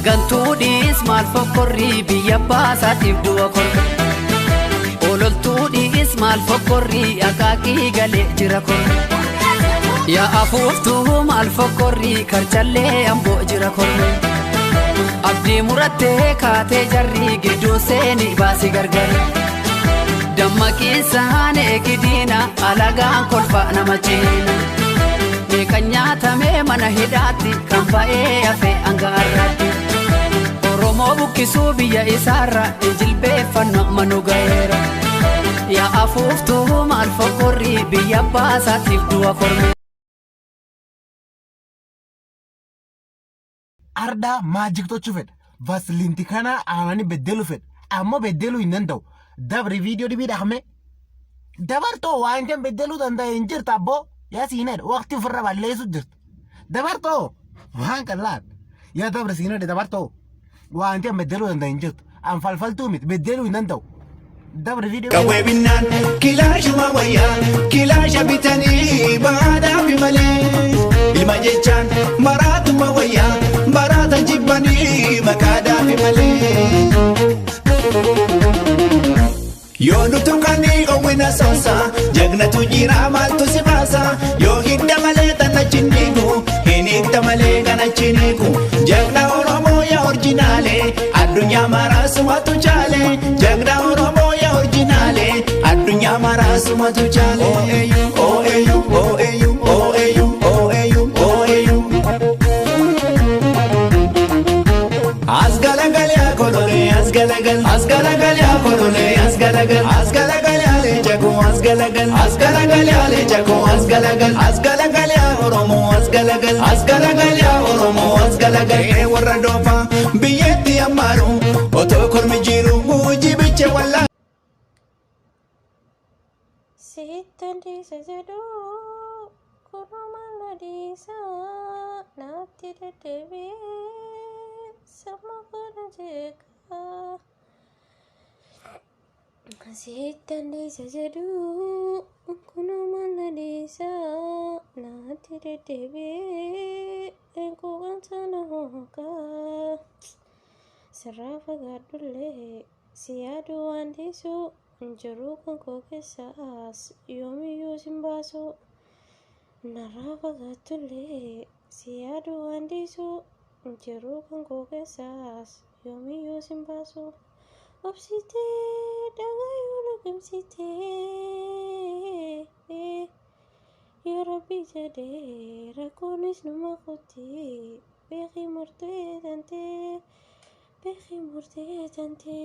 Gantuudhiis maal fokkorrii biyya baasaatiif du'a korre. Ololtuudhiis maal fokkorrii akaakii galee jira korre. Yaa afuuftuu maal fokkorrii karchallee amboo jira korre. Abdii murattee kaatee jarrii gidduu seenii baasii gargari. Dammaqiinsaan eegidiina alagaan kolfa nama ciina. Meeqan nyaatamee mana hidhaatti kan ba'ee hafee hanga har'aatti. Oromoo buqqisuu biyya isaarra jilbeeffannoo manu ga'eera. Yaa afuuftuu maal fokkorrii biyya baasaatiif du'a korme. Ardaa maajiktochuu fedha. Vasliinti kana aanani beddeluu fedha. Ammoo beddeluu hin danda'u. Dabri viidiyoo dhibii dhaqme. Dabartoo waan kan beddeluu danda'e hin jirta abboo. Yaa siinadha waqtii ofirra balleessu jirta. Dabartoo waan qallaan. Yaa dabra siinadha dabartoo. Waan kan beddeluu danda'e hin jirtu. An falfaltuu miti beddeluu hin danda'u. Dabri viidiyoo. Qawwee binnaan kilaashuma wayyaa kilaasha bitanii baadhaa fi malee. Ilma jechaan maraatuma wayyaa maraata jibbanii maqaadhaa fi malee. Yoo nutu kanii owwina soosa jagnatu jira maaltu si baasa. Yoo hidda malee tana chinniku hin hidda malee kana chiniku. Jagna Oromoo yaa orjinaale addunyaa maraasumatu chaale. Jagna Oromoo yaa orjinaale addunyaa maraasumatu chaale. Oh eyu oh eyu oh eyu oh eyu oh eyu. Asgalagal yaa kolole asgalagal asgalagal yaa kolole asgalagal asgalagal yaa lejago asgalagal yaa lejago asgalagal yaa Oromoo asgalagal yaa Oromoo asgalagal. Warra doofa biyyatti ammaaru otoo kormi jiru jibicha wallaa. Sittandi sajadu kuruma disa natti dedebi sama kana jeka. Sittandi sajadu kuruma disa natti dedebi enko kansana hoka. Sarafa gadulle siadu andisu. Jeruk kan kau kesas, yomi yusin baso. Narafa gatule, siadu andisu. Jeruk kan kau kesas, yomi yusin baso. Opsite, dagai ulagam site. Yarabi jade, rakonis numa koti. Behi murte tante, behi murte tante.